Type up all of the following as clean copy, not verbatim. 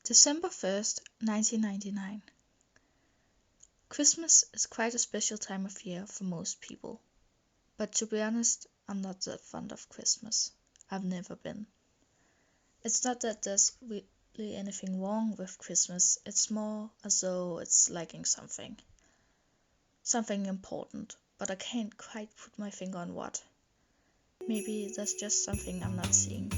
December 1st, 1999. Christmas is quite a special time of year for most people. But to be honest, I'm not that fond of Christmas. I've never been. It's not that there's really anything wrong with Christmas, it's more as though it's lacking something. Something important, but I can't quite put my finger on what. Maybe there's just something I'm not seeing.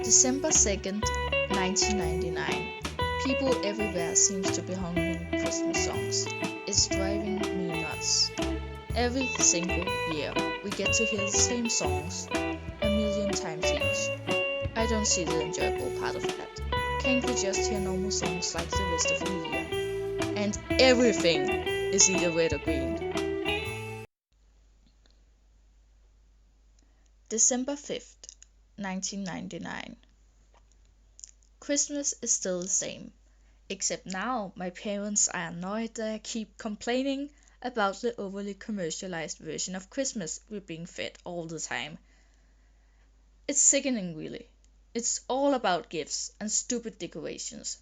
December 2nd, 1999. People everywhere seems to be humming Christmas songs. It's driving me nuts. Every single year, we get to hear the same songs a million times each. I don't see the enjoyable part of that. Can't we just hear normal songs like the rest of the year? And everything is either red or green. December 5th, 1999. Christmas is still the same, except now my parents are annoyed that I keep complaining about the overly commercialized version of Christmas we're being fed all the time. It's sickening, really. It's all about gifts and stupid decorations.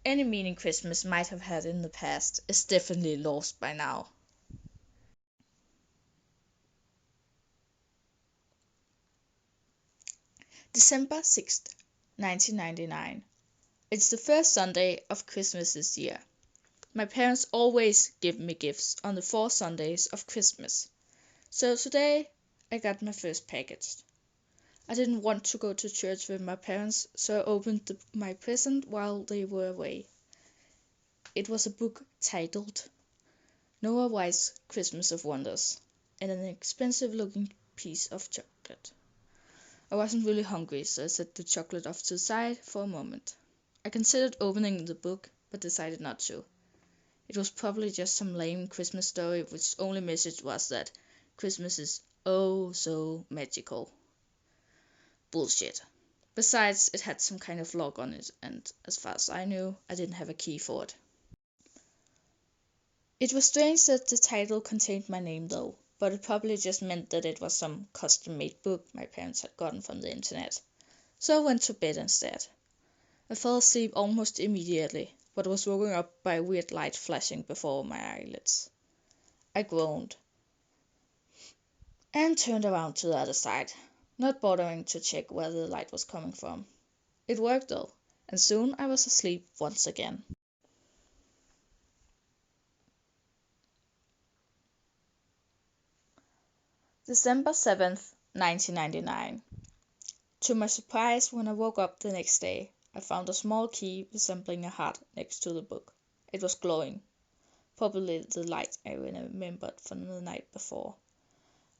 Any meaning Christmas might have had in the past is definitely lost by now. December 6th, 1999. It's the first Sunday of Christmas this year. My parents always give me gifts on the 4 Sundays of Christmas. So today I got my first package. I didn't want to go to church with my parents, so I opened my present while they were away. It was a book titled Noah White's Christmas of Wonders and an expensive looking piece of chocolate. I wasn't really hungry, so I set the chocolate off to the side for a moment. I considered opening the book, but decided not to. It was probably just some lame Christmas story which only message was that Christmas is oh so magical. Bullshit. Besides, it had some kind of lock on it, and as far as I knew, I didn't have a key for it. It was strange that the title contained my name though, but it probably just meant that it was some custom-made book my parents had gotten from the internet. So I went to bed instead. I fell asleep almost immediately, but was woken up by a weird light flashing before my eyelids. I groaned and turned around to the other side, not bothering to check where the light was coming from. It worked though, and soon I was asleep once again. December 7th, 1999. To my surprise, when I woke up the next day, I found a small key resembling a heart next to the book. It was glowing, probably the light I remembered from the night before.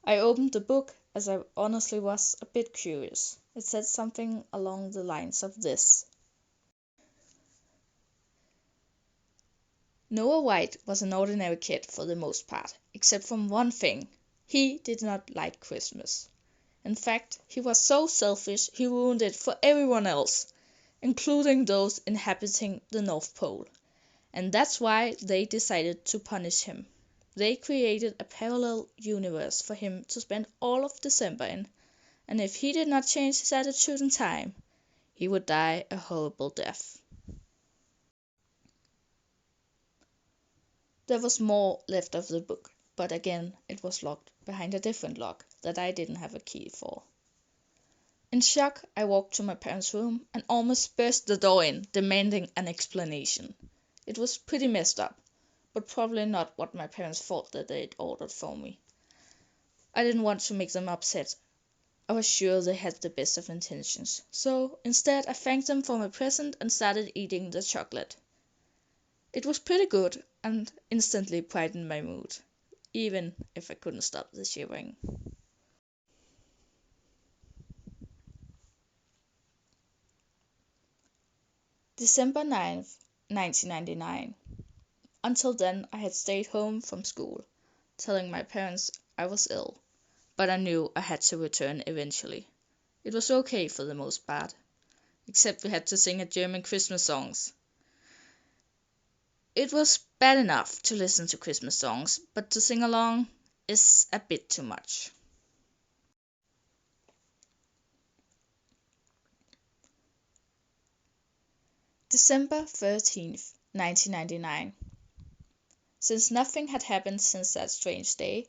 I opened the book as I honestly was a bit curious. It said something along the lines of this. Noah White was an ordinary kid for the most part, except from one thing. He did not like Christmas. In fact, he was so selfish he ruined it for everyone else, including those inhabiting the North Pole. And that's why they decided to punish him. They created a parallel universe for him to spend all of December in, and if he did not change his attitude in time, he would die a horrible death. There was more left of the book, but again it was locked behind a different lock that I didn't have a key for. In shock, I walked to my parents' room and almost burst the door in, demanding an explanation. It was pretty messed up, but probably not what my parents thought that they'd ordered for me. I didn't want to make them upset. I was sure they had the best of intentions, so instead I thanked them for my present and started eating the chocolate. It was pretty good and instantly brightened my mood, even if I couldn't stop the shivering. December 9th, 1999. Until then, I had stayed home from school, telling my parents I was ill, but I knew I had to return eventually. It was okay for the most part, except we had to sing a German Christmas songs. It was bad enough to listen to Christmas songs, but to sing along is a bit too much. December 13th, 1999. Since nothing had happened since that strange day,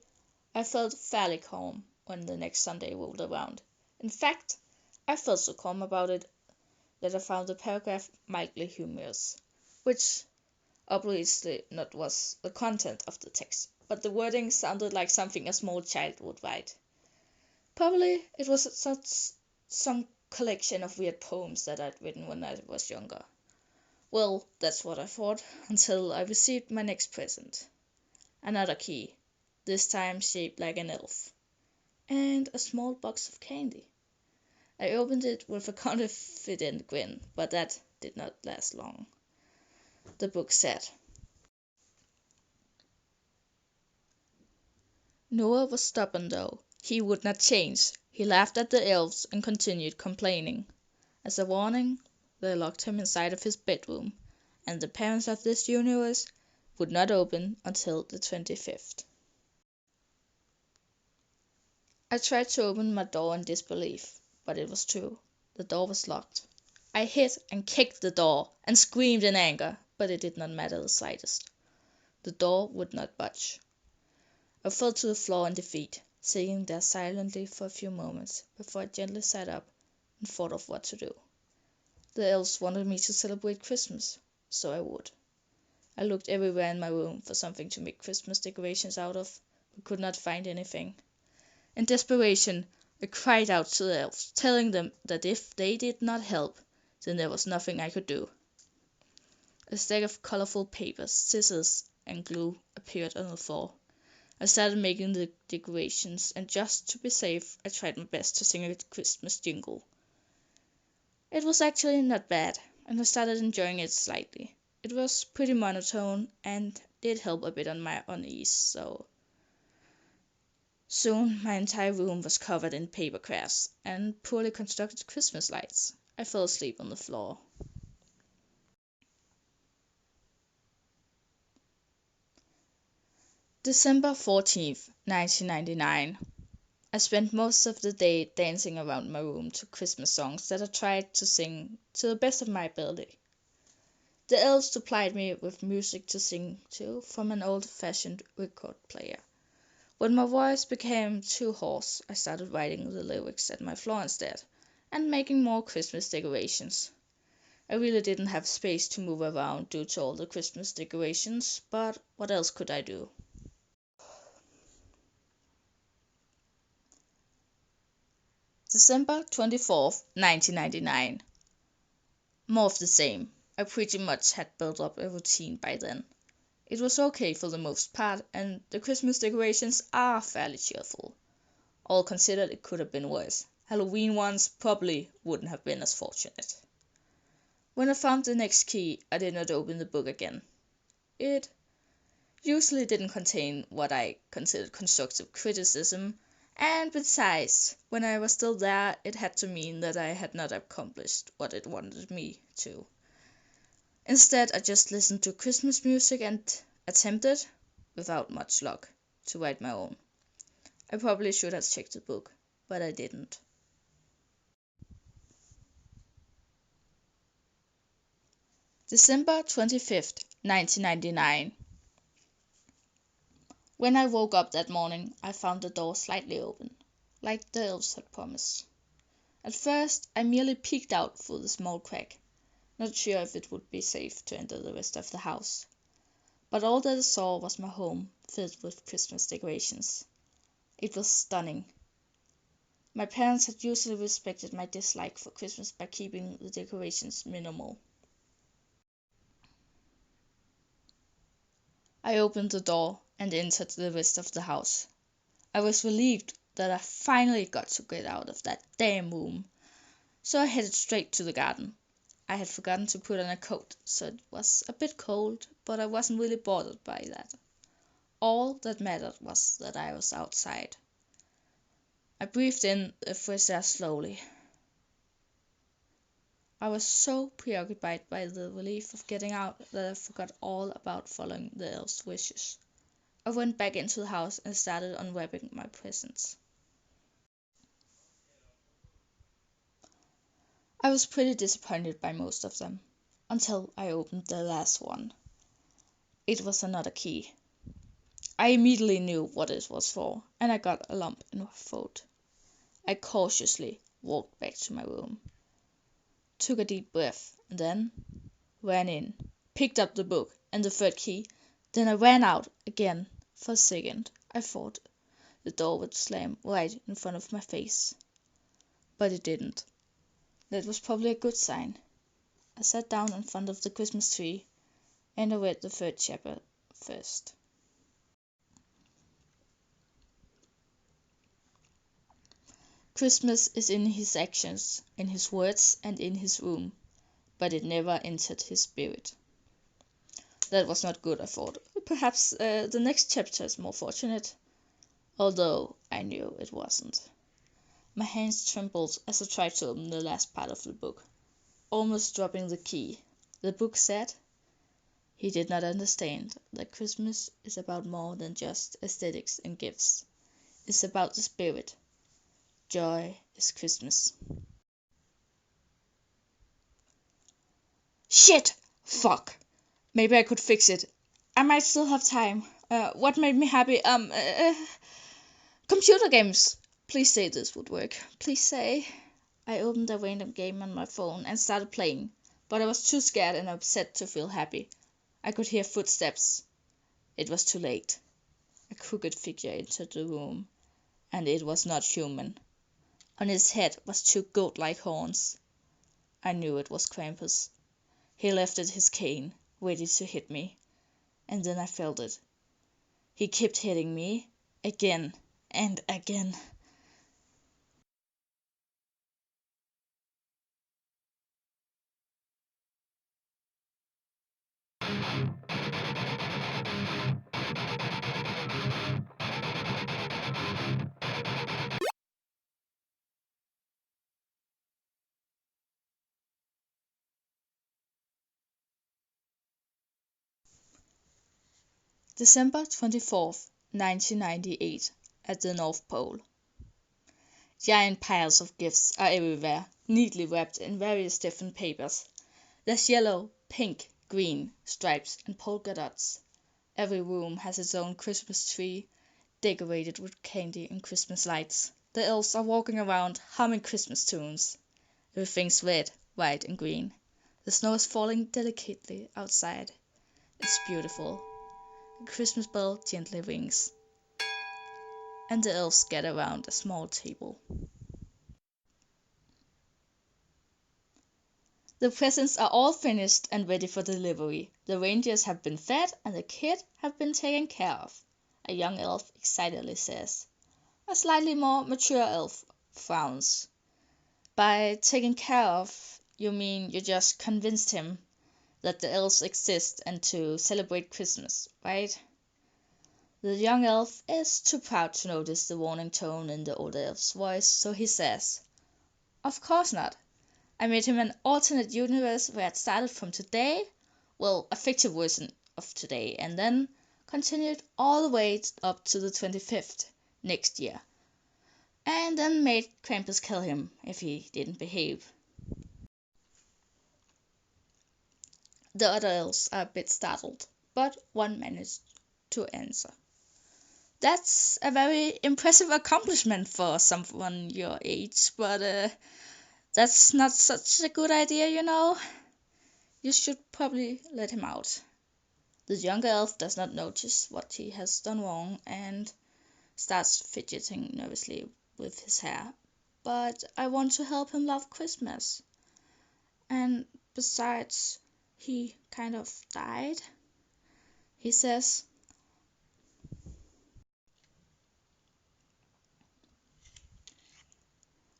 I felt fairly calm when the next Sunday rolled around. In fact, I felt so calm about it that I found the paragraph mildly humorous, which obviously not was the content of the text, but the wording sounded like something a small child would write. Probably it was some collection of weird poems that I'd written when I was younger. Well, that's what I thought, until I received my next present. Another key, this time shaped like an elf, and a small box of candy. I opened it with a confident grin, but that did not last long. The book said, Noah was stubborn though. He would not change. He laughed at the elves and continued complaining. As a warning, they locked him inside of his bedroom, and the parents of this universe would not open until the 25th. I tried to open my door in disbelief, but it was true. The door was locked. I hit and kicked the door and screamed in anger, but it did not matter the slightest. The door would not budge. I fell to the floor in defeat, sitting there silently for a few moments before I gently sat up and thought of what to do. The elves wanted me to celebrate Christmas, so I would. I looked everywhere in my room for something to make Christmas decorations out of, but could not find anything. In desperation, I cried out to the elves, telling them that if they did not help, then there was nothing I could do. A stack of colorful papers, scissors, and glue appeared on the floor. I started making the decorations, and just to be safe, I tried my best to sing a Christmas jingle. It was actually not bad, and I started enjoying it slightly. It was pretty monotone, and did help a bit on my unease, so soon my entire room was covered in paper crafts and poorly constructed Christmas lights. I fell asleep on the floor. December 14th, 1999. I spent most of the day dancing around my room to Christmas songs that I tried to sing to the best of my ability. The elves supplied me with music to sing to from an old-fashioned record player. When my voice became too hoarse, I started writing the lyrics at my floor instead, and making more Christmas decorations. I really didn't have space to move around due to all the Christmas decorations, but what else could I do? December 24th, 1999. More of the same. I pretty much had built up a routine by then. It was okay for the most part, and the Christmas decorations are fairly cheerful. All considered, it could have been worse. Halloween ones probably wouldn't have been as fortunate. When I found the next key, I did not open the book again. It usually didn't contain what I considered constructive criticism, and besides, when I was still there, it had to mean that I had not accomplished what it wanted me to. Instead, I just listened to Christmas music and attempted, without much luck, to write my own. I probably should have checked the book, but I didn't. December 25th, 1999. When I woke up that morning, I found the door slightly open, like the elves had promised. At first, I merely peeked out through the small crack, not sure if it would be safe to enter the rest of the house. But all that I saw was my home, filled with Christmas decorations. It was stunning. My parents had usually respected my dislike for Christmas by keeping the decorations minimal. I opened the door and entered the rest of the house. I was relieved that I finally got to get out of that damn room, so I headed straight to the garden. I had forgotten to put on a coat, so it was a bit cold, but I wasn't really bothered by that. All that mattered was that I was outside. I breathed in the fresh air slowly. I was so preoccupied by the relief of getting out that I forgot all about following the elf's wishes. I went back into the house and started unwrapping my presents. I was pretty disappointed by most of them. until I opened the last one. It was another key. I immediately knew what it was for, and I got a lump in my throat. I cautiously walked back to my room, took a deep breath, and then ran in, picked up the book and the third key. Then I ran out again. For a second, I thought the door would slam right in front of my face. But it didn't. That was probably a good sign. I sat down in front of the Christmas tree and I read the third chapter first. Christmas is in his actions, in his words, and in his room, but it never entered his spirit. That was not good, I thought. Perhaps the next chapter is more fortunate, although I knew it wasn't. My hands trembled as I tried to open the last part of the book, almost dropping the key. The book said, "He did not understand that Christmas is about more than just aesthetics and gifts. It's about the spirit. Joy is Christmas." Shit! Fuck! Maybe I could fix it. I might still have time. What made me happy? Computer games! Please say this would work. Please say. I opened a random game on my phone and started playing, but I was too scared and upset to feel happy. I could hear footsteps. It was too late. A crooked figure entered the room, and it was not human. On his head was two goat-like horns. I knew it was Krampus. He lifted his cane, ready to hit me, and then I felt it. He kept hitting me, again and again. December 24th, 1998, at the North Pole. Giant piles of gifts are everywhere, neatly wrapped in various different papers. There's yellow, pink, green, stripes, and polka dots. Every room has its own Christmas tree, decorated with candy and Christmas lights. The elves are walking around, humming Christmas tunes. Everything's red, white, and green. The snow is falling delicately outside. It's beautiful. A Christmas bell gently rings, and the elves gather around a small table. The presents are all finished and ready for delivery. The reindeers have been fed and the kids have been taken care of, a young elf excitedly says. A slightly more mature elf frowns. By taken care of, you mean you just convinced him that the elves exist and to celebrate Christmas, right? The young elf is too proud to notice the warning tone in the older elf's voice, so he says, "Of course not. I made him an alternate universe where it started from today, well, a fictive version of today, and then continued all the way up to the 25th next year, and then made Krampus kill him if he didn't behave." The other elves are a bit startled, but one managed to answer. "That's a very impressive accomplishment for someone your age, but that's not such a good idea, you know. You should probably let him out." The younger elf does not notice what he has done wrong and starts fidgeting nervously with his hair. "But I want to help him love Christmas. And besides, he kind of died," he says.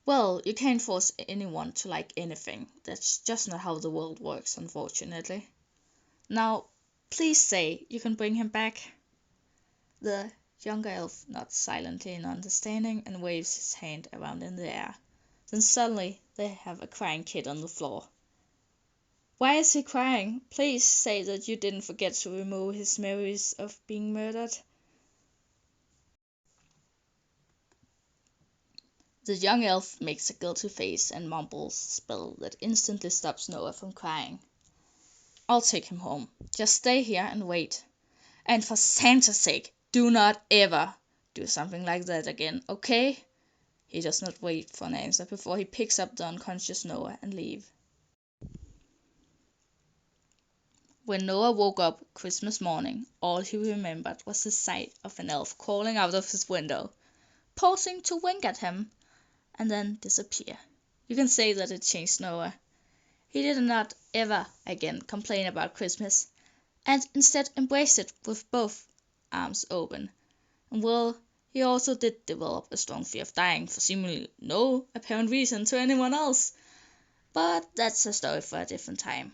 Well, you can't force anyone to like anything. That's just not how the world works, unfortunately. Now, please say you can bring him back." The younger elf nods silently in understanding and waves his hand around in the air. Then suddenly they have a crying kid on the floor. "Why is he crying? Please say that you didn't forget to remove his memories of being murdered." The young elf makes a guilty face and mumbles a spell that instantly stops Noah from crying. I'll take him home. Just stay here and wait. And for Santa's sake, do not ever do something like that again, okay?" He does not wait for an answer before he picks up the unconscious Noah and leaves. When Noah woke up Christmas morning, all he remembered was the sight of an elf crawling out of his window, pausing to wink at him, and then disappear. You can say that it changed Noah. He did not ever again complain about Christmas, and instead embraced it with both arms open. And well, he also did develop a strong fear of dying for seemingly no apparent reason to anyone else. But that's a story for a different time.